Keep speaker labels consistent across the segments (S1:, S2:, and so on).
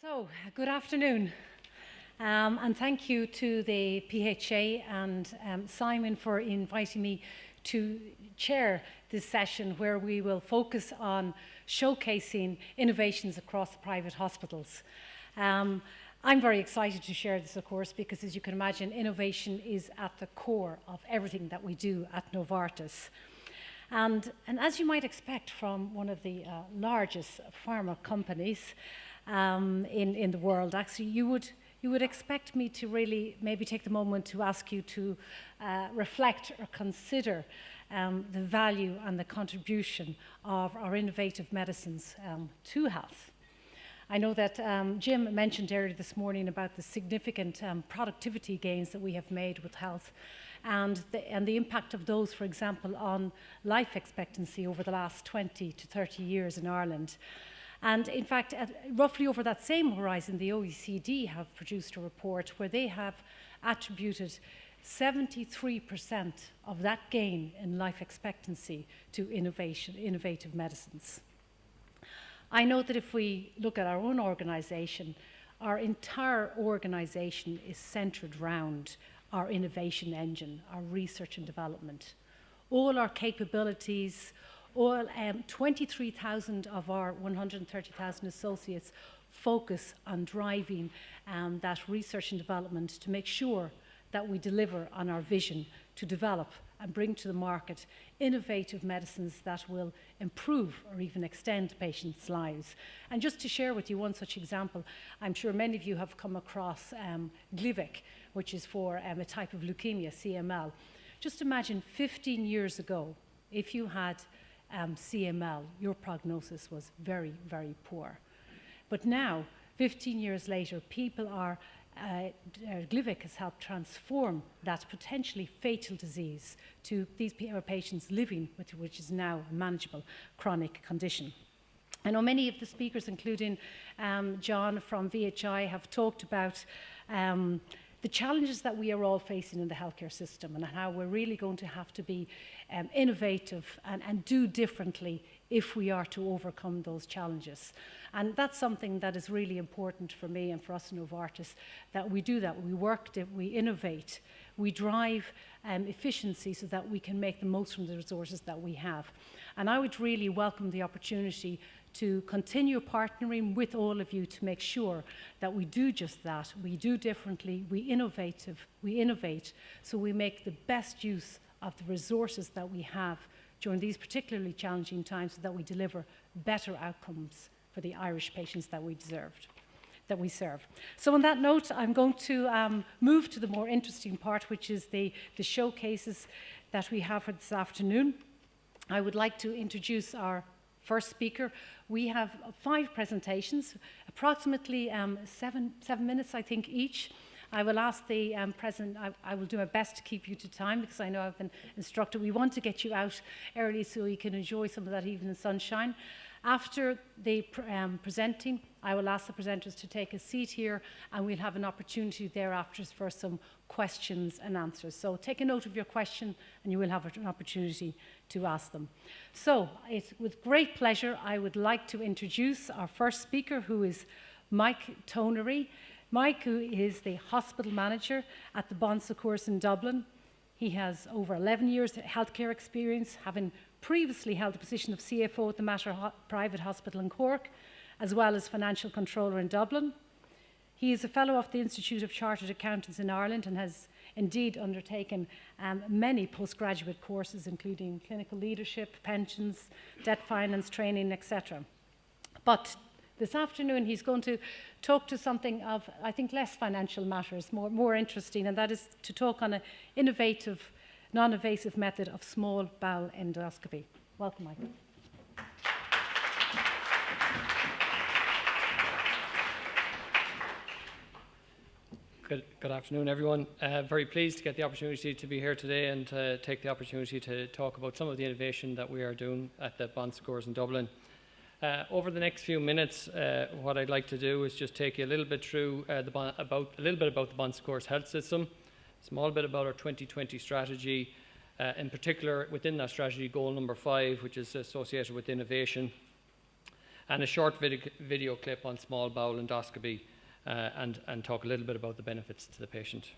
S1: So, good afternoon, and thank you to the PHA and Simon for inviting me to chair this session where we will focus on showcasing innovations across private hospitals. I'm very excited to share this, of course, because as you can imagine, innovation is at the core of everything that we do at Novartis. And as you might expect from one of the largest pharma companies, in the world. Actually, you would expect me to really maybe take the moment to ask you to reflect or consider the value and the contribution of our innovative medicines to health. I know that Jim mentioned earlier this morning about the significant productivity gains that we have made with health and the impact of those, for example, on life expectancy over the last 20 to 30 years in Ireland. And in fact, roughly over that same horizon, the OECD have produced a report where they have attributed 73% of that gain in life expectancy to innovative medicines. I know that if we look at our own organisation, our entire organisation is centred around our innovation engine, our research and development. All our capabilities, all 23,000 of our 130,000 associates focus on driving that research and development to make sure that we deliver on our vision to develop and bring to the market innovative medicines that will improve or even extend patients' lives. And just to share with you one such example, I'm sure many of you have come across Glivec, which is for a type of leukemia, CML. Just imagine 15 years ago, if you had CML, your prognosis was very, very poor. But now, 15 years later, people are, Glivec has helped transform that potentially fatal disease to these patients living with which is now a manageable chronic condition. I know many of the speakers, including John from VHI, have talked about the challenges that we are all facing in the healthcare system and how we're really going to have to be innovative and do differently if we are to overcome those challenges. And that's something that is really important for me and for us in Novartis, that we do that. We work, we innovate, we drive efficiency so that we can make the most from the resources that we have. And I would really welcome the opportunity to continue partnering with all of you to make sure that we do just that. We do differently, we innovate, so we make the best use of the resources that we have during these particularly challenging times so that we deliver better outcomes for the Irish patients that we serve. So on that note, I'm going to move to the more interesting part, which is the showcases that we have for this afternoon. I would like to introduce our first speaker. We have 5 presentations, approximately 7 minutes, I think, each. I will ask the president, I will do my best to keep you to time because I know I've been instructed. We want to get you out early so you can enjoy some of that evening sunshine. After the presenting, I will ask the presenters to take a seat here and we'll have an opportunity thereafter for some questions and answers. So take a note of your question and you will have an opportunity to ask them. So it's with great pleasure I would like to introduce our first speaker, who is Mike Tonery. Mike, who is the hospital manager at the Bon Secours in Dublin. He has over 11 years of healthcare experience, having previously held the position of CFO at the Mater Private Hospital in Cork, as well as financial controller in Dublin. He is a fellow of the Institute of Chartered Accountants in Ireland and has indeed undertaken many postgraduate courses, including clinical leadership, pensions, debt finance training, etc. But this afternoon he's going to talk to something of, I think, less financial matters, more interesting, and that is to talk on an innovative, non-invasive method of small bowel endoscopy. Welcome, Michael.
S2: Good afternoon, everyone. Very pleased to get the opportunity to be here today and to take the opportunity to talk about some of the innovation that we are doing at the Bon Secours in Dublin. Over the next few minutes, what I'd like to do is just take you a little bit through about the Bon Secours health system, a small bit about our 2020 strategy, in particular within that strategy, goal number 5, which is associated with innovation, and a short video clip on small bowel endoscopy, and talk a little bit about the benefits to the patient.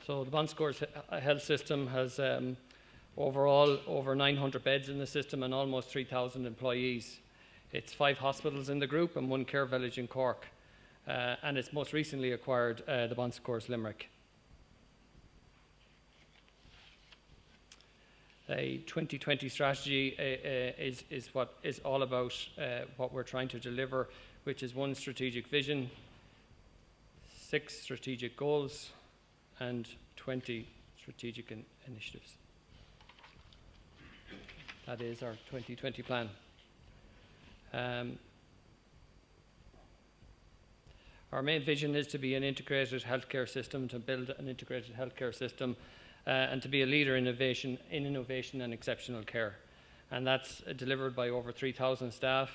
S2: So the Bon Secours health system has overall over 900 beds in the system and almost 3,000 employees. It's 5 hospitals in the group and 1 care village in Cork. And it's most recently acquired the Bon Secours Limerick. A 2020 strategy is what is all about what we're trying to deliver, which is 1 strategic vision, 6 strategic goals, and 20 strategic initiatives. That is our 2020 plan. Our main vision is to be an integrated healthcare system, to build an integrated healthcare system, and to be a leader in innovation and exceptional care. And that's delivered by over 3,000 staff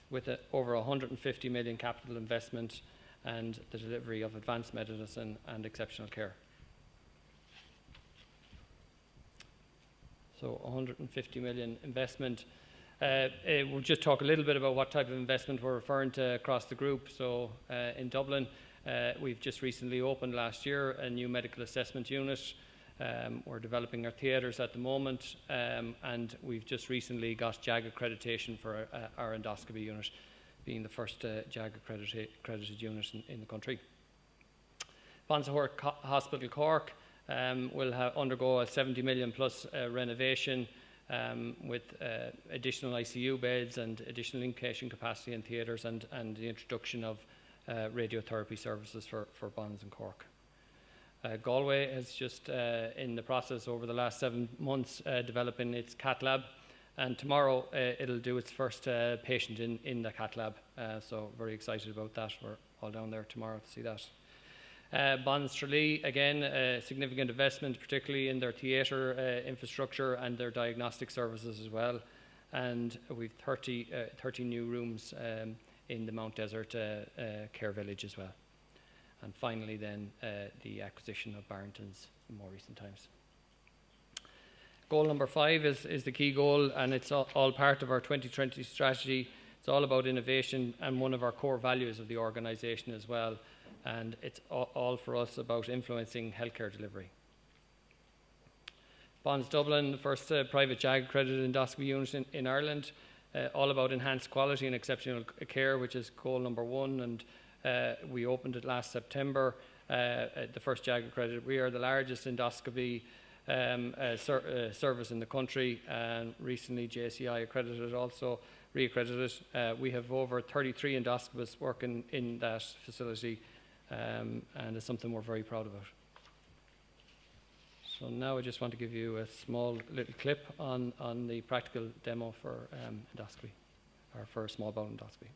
S2: with over 150 million capital investment and the delivery of advanced medicine and exceptional care. So 150 million investment. We'll just talk a little bit about what type of investment we're referring to across the group. So in Dublin, we've just recently opened last year a new medical assessment unit. We're developing our theatres at the moment, and we've just recently got JAG accreditation for our endoscopy unit, being the first JAG accredited unit in the country. Bon Secours Hospital Cork will undergo a 70 million plus renovation with additional ICU beds and additional inpatient capacity in theatres and the introduction of radiotherapy services for Bons and Cork. Galway is just in the process over the last 7 months developing its cath lab, and tomorrow it'll do its first patient in the cath lab. So very excited about that. We're all down there tomorrow to see that. Bon Tralee, again, a significant investment, particularly in their theatre infrastructure and their diagnostic services as well. And we've 30 new rooms in the Mount Desert Care Village as well. And finally then, the acquisition of Barrington's in more recent times. Goal number 5 is the key goal, and it's all part of our 2020 strategy. It's all about innovation and one of our core values of the organisation as well. And it's all for us about influencing healthcare delivery. Bons Dublin, the first private JAG accredited endoscopy unit in Ireland, all about enhanced quality and exceptional care, which is goal number 1. And we opened it last September, the first JAG accredited. We are the largest endoscopy service in the country, and recently JCI accredited, also re-accredited. We have over 33 endoscopists working in that facility, and it's something we're very proud about. So now I just want to give you a small little clip on the practical demo for endoscopy, or for small bowel endoscopy.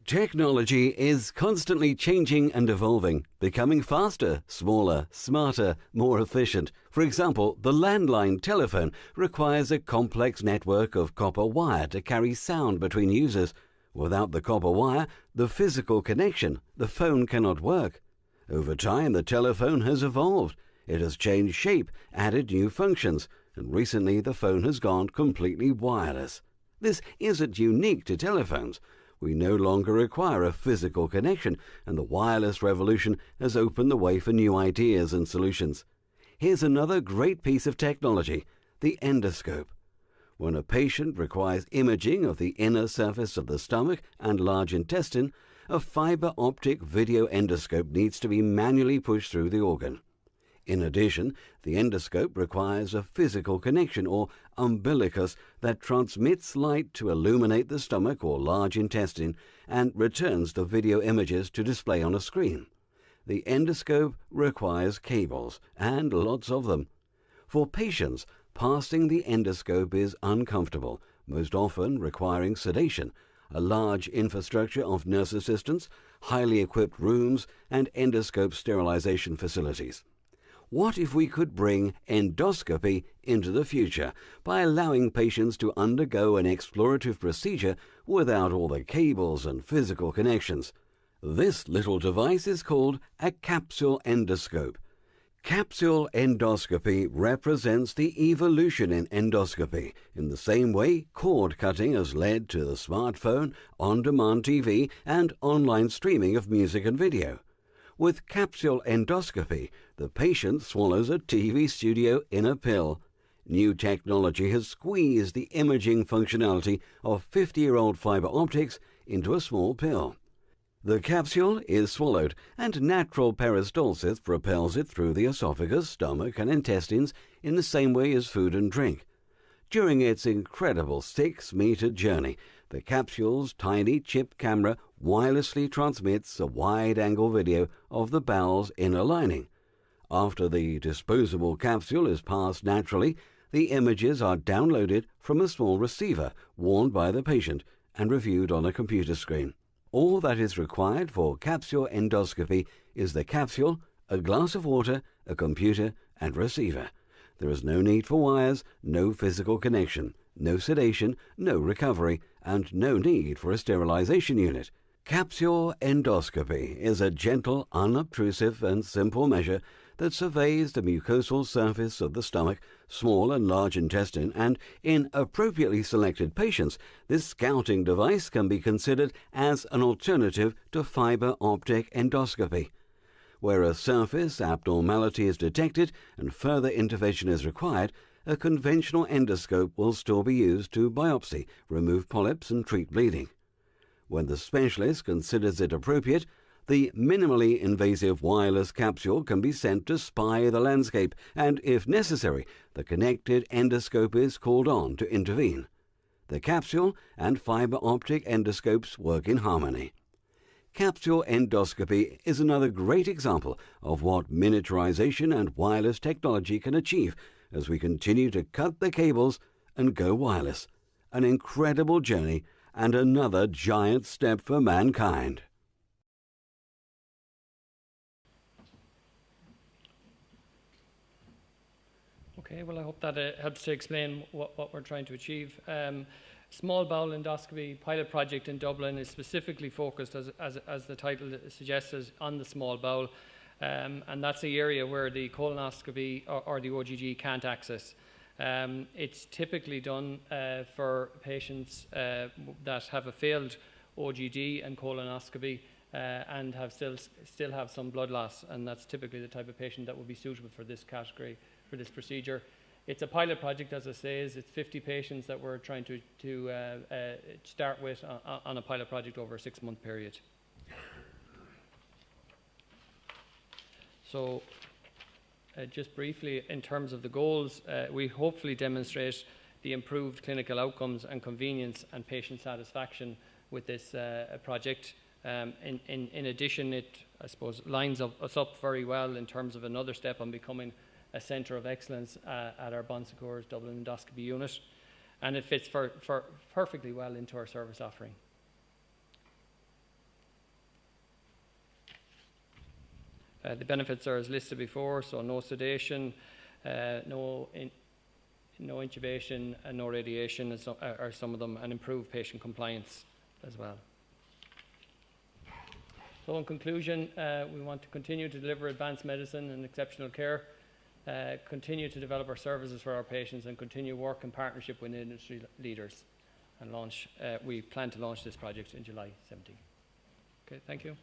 S3: Technology is constantly changing and evolving, becoming faster, smaller, smarter, more efficient. For example, the landline telephone requires a complex network of copper wire to carry sound between users. Without the copper wire, the physical connection, the phone cannot work. Over time, the telephone has evolved. It has changed shape, added new functions, and recently the phone has gone completely wireless. This isn't unique to telephones. We no longer require a physical connection, and the wireless revolution has opened the way for new ideas and solutions. Here's another great piece of technology, the endoscope. When a patient requires imaging of the inner surface of the stomach and large intestine, a fiber optic video endoscope needs to be manually pushed through the organ. In addition, the endoscope requires a physical connection or umbilicus that transmits light to illuminate the stomach or large intestine and returns the video images to display on a screen. The endoscope requires cables, and lots of them. For patients, passing the endoscope is uncomfortable, most often requiring sedation, a large infrastructure of nurse assistants, highly equipped rooms, and endoscope sterilization facilities. What if we could bring endoscopy into the future by allowing patients to undergo an explorative procedure without all the cables and physical connections? This little device is called a capsule endoscope. Capsule endoscopy represents the evolution in endoscopy, in the same way cord cutting has led to the smartphone, on-demand TV and online streaming of music and video. With capsule endoscopy, the patient swallows a TV studio in a pill. New technology has squeezed the imaging functionality of 50-year-old fibre optics into a small pill. The capsule is swallowed, and natural peristalsis propels it through the esophagus, stomach and intestines in the same way as food and drink. During its incredible 6-meter journey, the capsule's tiny chip camera wirelessly transmits a wide-angle video of the bowel's inner lining. After the disposable capsule is passed naturally, the images are downloaded from a small receiver worn by the patient and reviewed on a computer screen. All that is required for capsule endoscopy is the capsule, a glass of water, a computer and receiver. There is no need for wires, no physical connection, no sedation, no recovery, and no need for a sterilization unit. Capsule endoscopy is a gentle, unobtrusive and simple measure that surveys the mucosal surface of the stomach, small and large intestine, and in appropriately selected patients, this scouting device can be considered as an alternative to fibre optic endoscopy. Where a surface abnormality is detected and further intervention is required, a conventional endoscope will still be used to biopsy, remove polyps and treat bleeding. When the specialist considers it appropriate, the minimally invasive wireless capsule can be sent to spy the landscape, and if necessary, the connected endoscope is called on to intervene. The capsule and fibre optic endoscopes work in harmony. Capsule endoscopy is another great example of what miniaturization and wireless technology can achieve as we continue to cut the cables and go wireless. An incredible journey and another giant step for mankind.
S2: Okay, well, I hope that helps to explain what we're trying to achieve. Small bowel endoscopy pilot project in Dublin is specifically focused, as the title suggests, on the small bowel, and that's the area where the colonoscopy or the OGG can't access. It's typically done for patients that have a failed OGD and colonoscopy and still have some blood loss, and that's typically the type of patient that would be suitable for this category, for this procedure. It's a pilot project, as I say. It's 50 patients that we're trying to start with on a pilot project over a 6-month period. So just briefly, in terms of the goals, we hopefully demonstrate the improved clinical outcomes and convenience and patient satisfaction with this project. In addition, it, I suppose, lines us up very well in terms of another step on becoming a centre of excellence at our Bon Secours Dublin Endoscopy Unit, and it fits perfectly well into our service offering. The benefits are as listed before, so no sedation, no intubation, and no radiation are some of them, and improved patient compliance as well. So in conclusion, we want to continue to deliver advanced medicine and exceptional care, continue to develop our services for our patients, and continue work in partnership with industry leaders. And we plan to launch this project in July 17. Okay, thank you.